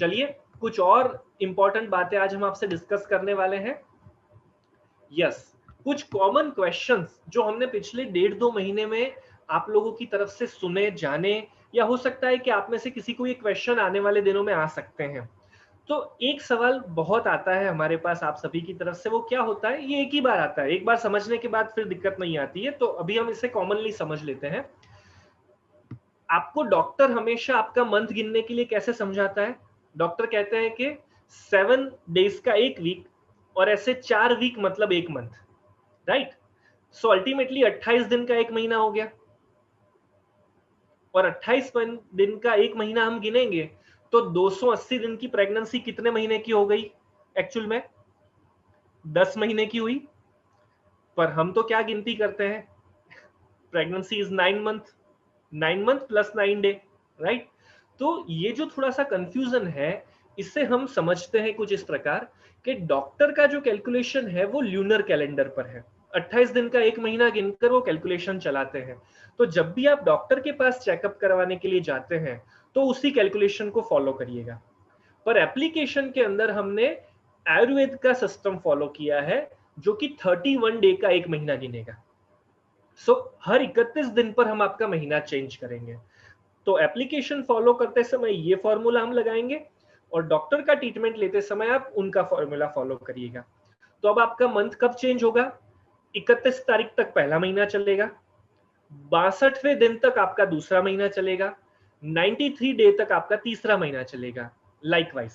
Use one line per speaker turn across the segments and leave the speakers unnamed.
चलिए कुछ और इंपॉर्टेंट बातें आज हम आपसे डिस्कस करने वाले हैं। यस, कुछ कॉमन क्वेश्चंस जो हमने पिछले 1.5-2 महीने में आप लोगों की तरफ से सुने, जाने, या हो सकता है कि आप में से किसी को ये क्वेश्चन आने वाले दिनों में आ सकते हैं। तो एक सवाल बहुत आता है हमारे पास आप सभी की तरफ से, वो क्या होता है? ये एक ही बार आता है, एक बार समझने के बाद फिर दिक्कत नहीं आती है, तो अभी हम इसे कॉमनली समझ लेते हैं। आपको डॉक्टर हमेशा आपका मंथ गिनने के लिए कैसे समझाता है? डॉक्टर कहते हैं कि 7 डेज का एक वीक, और ऐसे 4 वीक मतलब एक मंथ, राइट? सो अल्टीमेटली 28 दिन का एक महीना हो गया, और 28 दिन का एक महीना हम गिनेंगे तो 280 दिन की प्रेगनेंसी कितने महीने की हो गई? एक्चुअल में 10 महीने की हुई। पर हम तो क्या गिनती करते हैं? Pregnancy is 9 month, 9 month plus 9 day, right? तो ये जो थोड़ा सा कंफ्यूजन है, इससे हम समझते हैं कुछ इस प्रकार कि डॉक्टर का जो कैलकुलेशन है वो ल्यूनर कैलेंडर पर है। 28 दिन का एक महीना गिनकर वो कैलकुलेशन चलाते हैं। तो जब भी आप डॉक्टर के पास चेकअप करवाने के लिए जाते हैं तो उसी कैलकुलेशन को फॉलो करिएगा। पर एप्लीकेशन के अंदर हमने आयुर्वेद का सिस्टम फॉलो किया है, जो कि 31 डे का एक महीना गिनेगा। सो हर 31 दिन पर हम आपका महीना चेंज करेंगे। तो एप्लीकेशन फॉलो करते समय ये फॉर्मूला हम लगाएंगे, और डॉक्टर का ट्रीटमेंट लेते समय आप उनका फॉर्मूला फॉलो करिएगा। तो अब आपका मंथ कब चेंज होगा? 31 तारीख तक पहला महीना चलेगा, 62वें दिन तक आपका दूसरा महीना चलेगा, 93 डे तक आपका तीसरा महीना चलेगा, लाइकवाइज,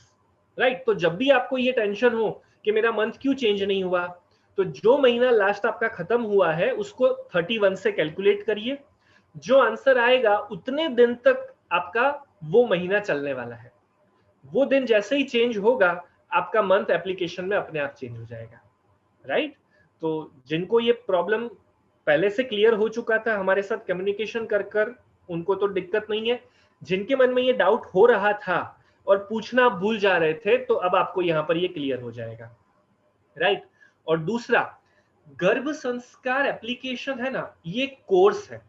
राइट? तो जब भी आपको ये टेंशन हो कि मेरा मंथ क्यों चेंज नहीं हुआ, तो जो महीना लास्ट आपका खत्म हुआ है उसको 31 से कैलकुलेट करिए। जो आंसर आएगा उतने दिन तक आपका वो महीना चलने वाला है। वो दिन जैसे ही चेंज होगा, आपका मंथ एप्लीकेशन में अपने आप चेंज हो जाएगा, राइट? तो जिनको ये प्रॉब्लम पहले से क्लियर हो चुका था हमारे साथ कम्युनिकेशन कर कर, उनको तो दिक्कत नहीं है। जिनके मन में ये डाउट हो रहा था और पूछना भूल जा रहे थे, तो अब आपको यहाँ पर ये क्लियर हो जाएगा, राइट? और दूसरा, गर्भ संस्कार एप्लीकेशन है ना, ये कोर्स है,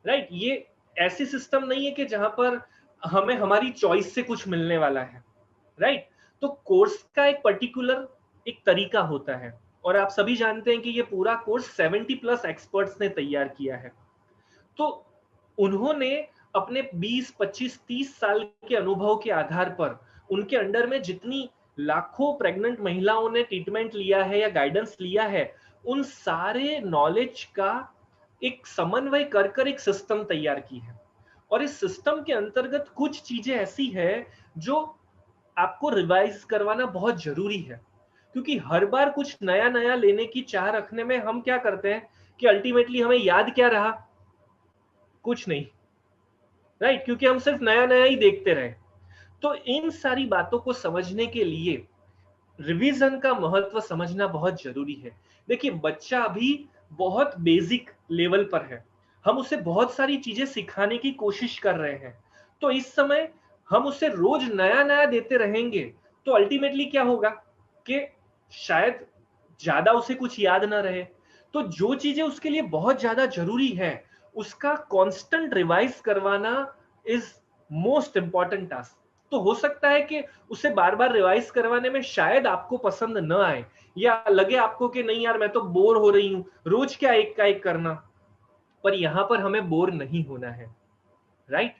राइट? ये ऐसी सिस्टम नहीं है कि जहां पर हमें हमारी चॉइस से कुछ मिलने वाला है, राइट? तो कोर्स का एक पर्टिकुलर एक तरीका होता है, और आप सभी जानते हैं कि ये पूरा कोर्स 70+ एक्सपर्ट्स ने तैयार किया है। तो उन्होंने अपने 20, 25, 30 साल के अनुभव के आधार पर उनके अंडर में जितनी लाखों प्रेग्नेंट महिलाओं ने ट्रीटमेंट लिया है या गाइडेंस लिया है, उन सारे नॉलेज का एक समन्वय कर कर एक सिस्टम तैयार की है। और इस सिस्टम के अंतर्गत कुछ चीजें ऐसी है जो आपको रिवाइज करवाना बहुत जरूरी है, क्योंकि हर बार कुछ नया नया लेने की चाह रखने में हम क्या करते हैं कि अल्टीमेटली हमें याद क्या रहा? कुछ नहीं, राइट? क्योंकि हम सिर्फ नया नया ही देखते रहे। तो इन सारी बातों को समझने के लिए रिवीजन का महत्व समझना बहुत जरूरी है। देखिए, बच्चा अभी बहुत बेसिक लेवल पर है, हम उसे बहुत सारी चीजें सिखाने की कोशिश कर रहे हैं। तो इस समय हम उसे रोज नया नया देते रहेंगे, तो अल्टीमेटली क्या होगा कि शायद ज्यादा उसे कुछ याद ना रहे। तो जो चीजें उसके लिए बहुत ज्यादा जरूरी है, उसका कांस्टेंट रिवाइज करवाना इज मोस्ट इंपॉर्टेंट टास्क। तो हो सकता है कि उसे बार बार रिवाइज करवाने में शायद आपको पसंद न आए, या लगे आपको कि नहीं यार मैं तो बोर हो रही हूं, रोज क्या एक का एक करना। पर यहां पर हमें बोर नहीं होना है, राइट?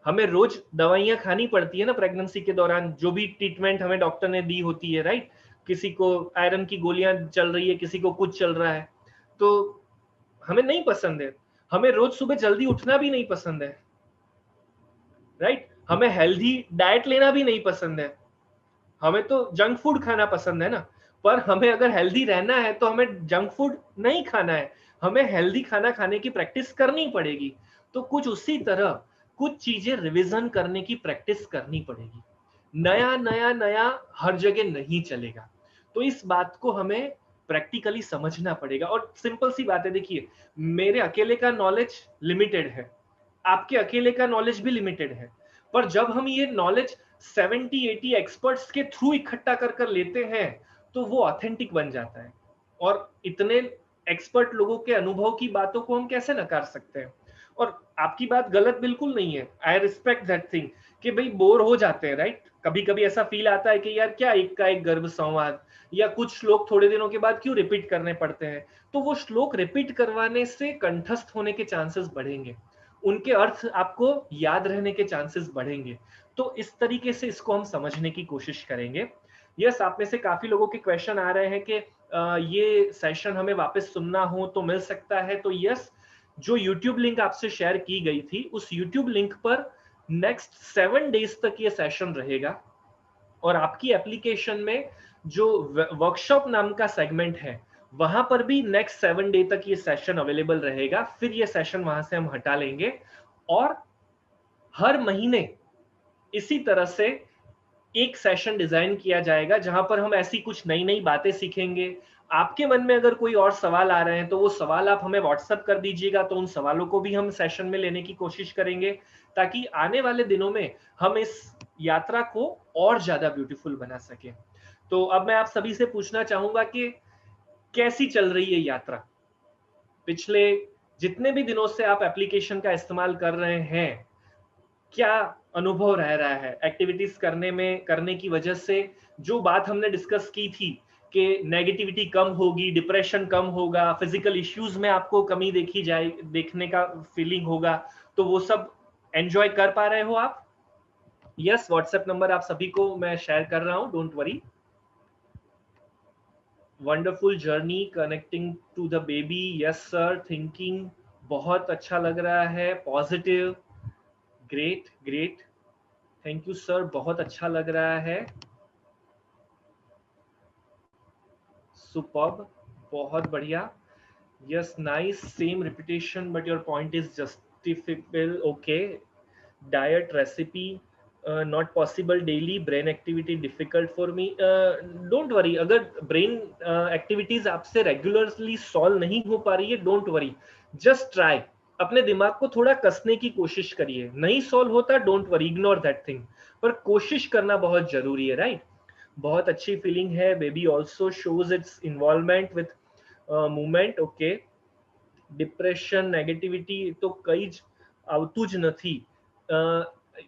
हमें रोज दवाइयां खानी पड़ती है ना प्रेगनेंसी के दौरान, जो भी ट्रीटमेंट हमें डॉक्टर ने दी होती है, राइट? किसी को आयरन की गोलियां चल रही है, किसी को कुछ चल रहा है, तो हमें नहीं पसंद है। हमें रोज सुबह जल्दी उठना भी नहीं पसंद है, राइट? हमें हेल्दी डाइट लेना भी नहीं पसंद है। हमें तो जंक फूड खाना पसंद है ना। पर हमें अगर हेल्दी रहना है तो हमें जंक फूड नहीं खाना है, हमें हेल्दी खाना खाने की प्रैक्टिस करनी पड़ेगी। तो कुछ उसी तरह कुछ चीजें रिवीजन करने की प्रैक्टिस करनी पड़ेगी। नया नया नया हर जगह नहीं चलेगा, तो इस बात को हमें प्रैक्टिकली समझना पड़ेगा। और सिंपल सी बात है, देखिए, मेरे अकेले का नॉलेज लिमिटेड है, आपके अकेले का नॉलेज भी लिमिटेड है। पर जब हम ये नॉलेज 70-80 एक्सपर्ट्स के थ्रू इकट्ठा कर कर लेते हैं, तो वो ऑथेंटिक बन जाता है। और इतने एक्सपर्ट लोगों के अनुभव की बातों को हम कैसे नकार सकते हैं? और आपकी बात गलत बिल्कुल नहीं है, आई रिस्पेक्ट दैट थिंग, कि भाई बोर हो जाते हैं, राइट? कभी कभी ऐसा फील आता है कि यार क्या एक का एक गर्भ संवाद, या कुछ श्लोक थोड़े दिनों के बाद क्यों रिपीट करने पड़ते हैं। तो वो श्लोक रिपीट करवाने से कंठस्थ होने के चांसेस बढ़ेंगे, उनके अर्थ आपको याद रहने के चांसेस बढ़ेंगे। तो इस तरीके से इसको हम समझने की कोशिश करेंगे। यस, आप में से काफी लोगों के क्वेश्चन आ रहे हैं कि ये सेशन हमें वापस सुनना हो तो मिल सकता है। तो यस, जो यूट्यूब लिंक आपसे शेयर की गई थी उस यूट्यूब लिंक पर नेक्स्ट 7 डेज तक ये सेशन रहेगा, और आपकी एप्लीकेशन में जो वर्कशॉप नाम का सेगमेंट है वहां पर भी नेक्स्ट 7 डे तक ये सेशन अवेलेबल रहेगा। फिर ये सेशन वहां से हम हटा लेंगे, और हर महीने इसी तरह से एक सेशन डिजाइन किया जाएगा जहां पर हम ऐसी कुछ नई नई बातें सीखेंगे। आपके मन में अगर कोई और सवाल आ रहे हैं तो वो सवाल आप हमें व्हाट्सएप कर दीजिएगा, तो उन सवालों को भी हम सेशन में लेने की कोशिश करेंगे, ताकि आने वाले दिनों में हम इस यात्रा को और ज्यादा ब्यूटीफुल बना सके। तो अब मैं आप सभी से पूछना चाहूंगा कि कैसी चल रही है यात्रा? पिछले जितने भी दिनों से आप एप्लीकेशन का इस्तेमाल कर रहे हैं, क्या अनुभव रह रहा है एक्टिविटीज करने की वजह से? जो बात हमने डिस्कस की थी कि नेगेटिविटी कम होगी, डिप्रेशन कम होगा, फिजिकल इश्यूज में आपको कमी देखने का फीलिंग होगा, तो वो सब एंजॉय कर पा रहे हो आप? यस, व्हाट्सएप नंबर आप सभी को मैं शेयर कर रहा हूं, don't worry. Wonderful journey connecting to the baby, yes sir, thinking बहुत अच्छा लग रहा है, positive, great great, thank you sir, बहुत अच्छा लग रहा है, सुपर्ब, बहुत बढ़िया, yes nice, same repetition but your point is justifiable, okay, diet recipe not possible daily, brain activity difficult for me, don't worry, अगर ब्रेन एक्टिविटीज आपसे regularly solve नहीं हो पा रही है, डोंट वरी, जस्ट ट्राई, अपने दिमाग को थोड़ा कसने की कोशिश करिए, नहीं सॉल्व होता don't worry, ignore that thing, पर कोशिश करना बहुत जरूरी है, राइट? बहुत अच्छी फीलिंग है, baby also shows it's involvement with movement, okay, depression negativity तो कई આવતું જ નથી,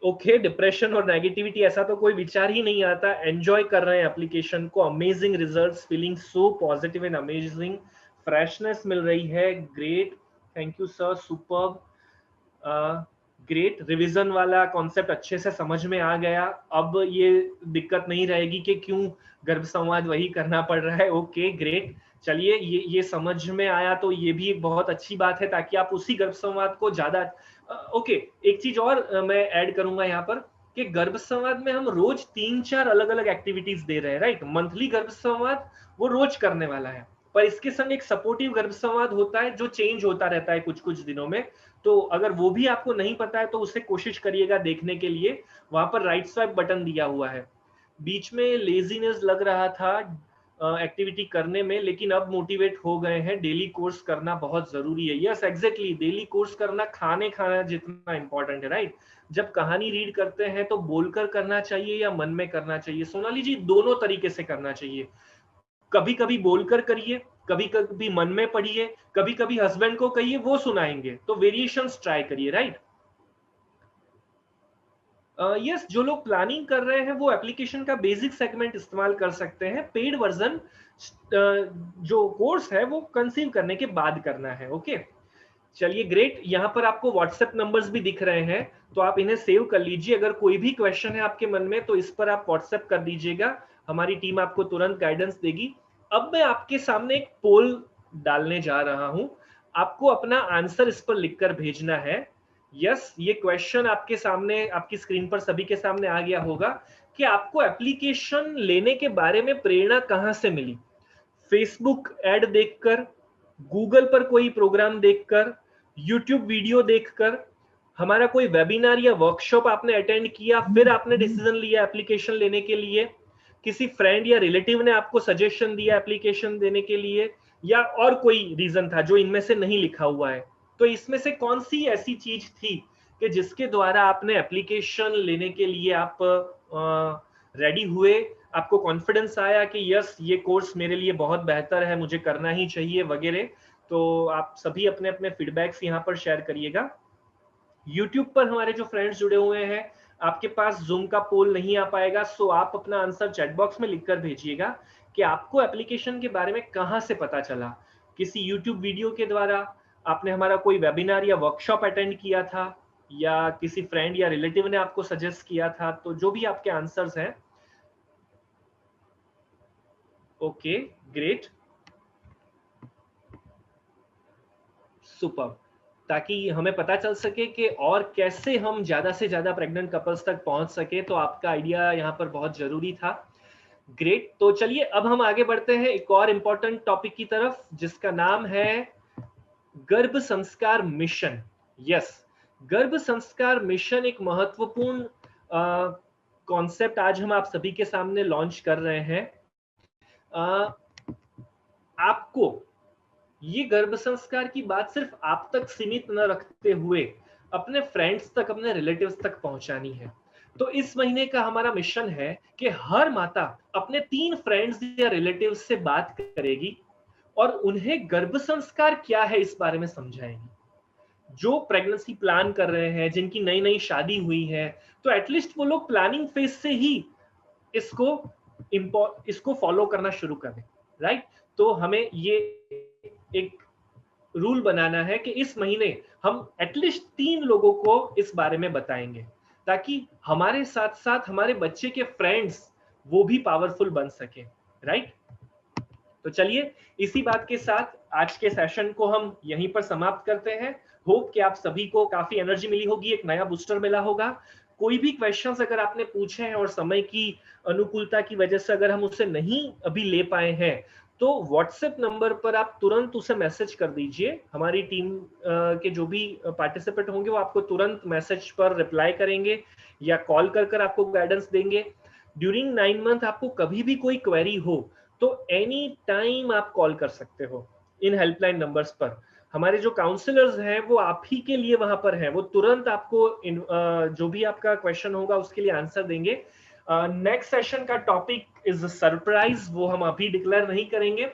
ओके, डिप्रेशन और नेगेटिविटी ऐसा तो कोई विचार ही नहीं आता, एंजॉय कर रहे हैं एप्लीकेशन को, amazing results, feeling so positive and amazing, freshness मिल रही है, great, thank you sir, superb, great, revision वाला कॉन्सेप्ट अच्छे से समझ में आ गया, अब ये दिक्कत नहीं रहेगी कि क्यों गर्भ संवाद वही करना पड़ रहा है, ओके ग्रेट, चलिए ये समझ में आया तो ये भी एक बहुत अच्छी बात है, ताकि आप उसी गर्भ संवाद को ज्यादा ओके, एक चीज और मैं ऐड करूंगा यहाँ पर कि गर्भ संवाद में हम रोज 3-4 अलग अलग एक्टिविटीज दे रहे हैं, राइट? मंथली गर्भ संवाद वो रोज करने वाला है, पर इसके संग एक सपोर्टिव गर्भ संवाद होता है जो चेंज होता रहता है कुछ कुछ दिनों में। तो अगर वो भी आपको नहीं पता है तो उसे कोशिश करिएगा देखने के लिए, वहां पर राइट स्वाइप बटन दिया हुआ है। बीच में लेजीनेस लग रहा था एक्टिविटी करने में, लेकिन अब मोटिवेट हो गए हैं, डेली कोर्स करना बहुत जरूरी है, यस एग्जैक्टली, डेली कोर्स करना खाना जितना इंपॉर्टेंट है, राइट? जब कहानी रीड करते हैं तो बोलकर करना चाहिए या मन में करना चाहिए? सोनाली जी, दोनों तरीके से करना चाहिए, कभी कभी बोलकर करिए, कभी कभी मन में पढ़िए, कभी कभी हस्बैंड को कहिए वो सुनाएंगे, तो वेरिएशंस ट्राई करिए, राइट? यस, जो लोग प्लानिंग कर रहे हैं वो एप्लीकेशन का बेसिक सेगमेंट इस्तेमाल कर सकते हैं, पेड वर्जन जो कोर्स है वो कंसीव करने के बाद करना है, ओके? चलिए ग्रेट, यहाँ पर आपको व्हाट्सएप नंबर्स भी दिख रहे हैं, तो आप इन्हें सेव कर लीजिए, अगर कोई भी क्वेश्चन है आपके मन में तो इस पर आप व्हाट्सएप कर दीजिएगा, हमारी टीम आपको तुरंत गाइडेंस देगी। अब मैं आपके सामने एक पोल डालने जा रहा हूं, आपको अपना आंसर इस पर लिखकर भेजना है। यस, ये क्वेश्चन आपके सामने, आपकी स्क्रीन पर सभी के सामने आ गया होगा कि आपको एप्लीकेशन लेने के बारे में प्रेरणा कहां से मिली? फेसबुक एड देखकर, गूगल पर कोई प्रोग्राम देखकर, यूट्यूब वीडियो देखकर, हमारा कोई वेबिनार या वर्कशॉप आपने अटेंड किया, फिर आपने डिसीजन लिया एप्लीकेशन लेने के लिए, किसी फ्रेंड या रिलेटिव ने आपको सजेशन दिया एप्लीकेशन देने के लिए, या और कोई रीजन था जो इनमें से नहीं लिखा हुआ है? तो इसमें से कौन सी ऐसी चीज थी कि जिसके द्वारा आपने एप्लीकेशन लेने के लिए आप रेडी हुए, आपको कॉन्फिडेंस आया कि यस ये कोर्स मेरे लिए बहुत बेहतर है, मुझे करना ही चाहिए वगैरह? तो आप सभी अपने अपने फीडबैक्स यहाँ पर शेयर करिएगा। यूट्यूब पर हमारे जो फ्रेंड्स जुड़े हुए हैं, आपके पास जूम का पोल नहीं आ पाएगा, सो आप अपना आंसर चैट बॉक्स में लिखकर भेजिएगा कि आपको एप्लीकेशन के बारे में कहां से पता चला। किसी यूट्यूब वीडियो के द्वारा, आपने हमारा कोई वेबिनार या वर्कशॉप अटेंड किया था, या किसी फ्रेंड या रिलेटिव ने आपको सजेस्ट किया था। तो जो भी आपके आंसर्स हैं। ओके, ग्रेट, सुपर, ताकि हमें पता चल सके कि और कैसे हम ज्यादा से ज्यादा प्रेग्नेंट कपल्स तक पहुंच सके। तो आपका आइडिया यहाँ पर बहुत जरूरी था। ग्रेट, तो चलिए अब हम आगे बढ़ते हैं एक और इंपॉर्टेंट टॉपिक की तरफ, जिसका नाम है गर्भ संस्कार मिशन। यस, गर्भ संस्कार मिशन एक महत्वपूर्ण कॉन्सेप्ट आज हम आप सभी के सामने लॉन्च कर रहे हैं। आपको ये गर्भ संस्कार की बात सिर्फ आप तक सीमित न रखते हुए अपने फ्रेंड्स तक, अपने रिलेटिव्स तक पहुंचानी है। तो इस महीने का हमारा मिशन है कि हर माता अपने 3 फ्रेंड्स या रिलेटिव्स से बात करेगी और उन्हें गर्भ संस्कार क्या है इस बारे में समझाएगी। जो प्रेगनेंसी प्लान कर रहे हैं, जिनकी नई नई शादी हुई है, तो एटलीस्ट वो लोग प्लानिंग फेज से ही इसको फॉलो करना शुरू करें, राइट। तो हमें ये एक रूल बनाना है कि इस महीने हम एटलीस्ट 3 लोगों को इस बारे में बताएंगे, ताकि हमारे साथ साथ हमारे बच्चे के फ्रेंड्स वो भी पावरफुल बन सके, राइट। तो चलिए इसी बात के साथ आज के सेशन को हम यहीं पर समाप्त करते हैं। होप कि आप सभी को काफी एनर्जी मिली होगी, एक नया बूस्टर मिला होगा। कोई भी क्वेश्चंस अगर आपने पूछे हैं और समय की अनुकूलता की वजह से अगर हम उसे नहीं अभी ले पाए हैं, तो व्हाट्सएप नंबर पर आप तुरंत उसे मैसेज कर दीजिए। हमारी टीम के जो भी पार्टिसिपेंट होंगे वो आपको तुरंत मैसेज पर रिप्लाई करेंगे या कॉल कर आपको गाइडेंस देंगे। ड्यूरिंग 9 मंथ आपको कभी भी कोई क्वेरी हो तो एनी टाइम आप कॉल कर सकते हो इन हेल्पलाइन नंबर्स पर। हमारे जो काउंसलर्स हैं वो आप ही के लिए वहां पर हैं, वो तुरंत आपको जो भी आपका क्वेश्चन होगा उसके लिए आंसर देंगे। नेक्स्ट सेशन का टॉपिक इज सरप्राइज, वो हम अभी डिक्लेयर नहीं करेंगे,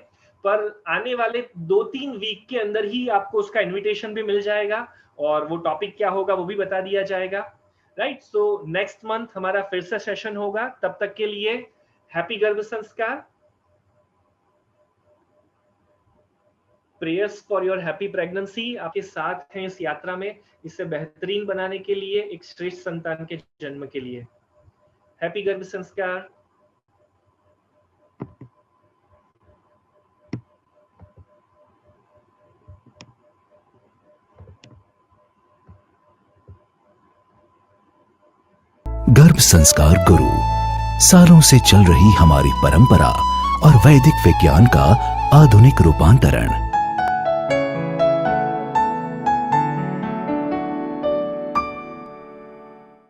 पर आने वाले 2-3 वीक के अंदर ही आपको उसका इनविटेशन भी मिल जाएगा और वो टॉपिक क्या होगा वो भी बता दिया जाएगा, राइट। सो नेक्स्ट मंथ हमारा फिर से सेशन होगा। तब तक के लिए हैप्पी गर्भ संस्कार, prayers for your happy pregnancy आपके साथ हैं इस यात्रा में, इसे बेहतरीन बनाने के लिए, एक श्रेष्ठ संतान के जन्म के लिए। हैप्पी गर्भ संस्कार।
गर्भ संस्कार गुरु, सालों से चल रही हमारी परंपरा और वैदिक विज्ञान का आधुनिक रूपांतरण।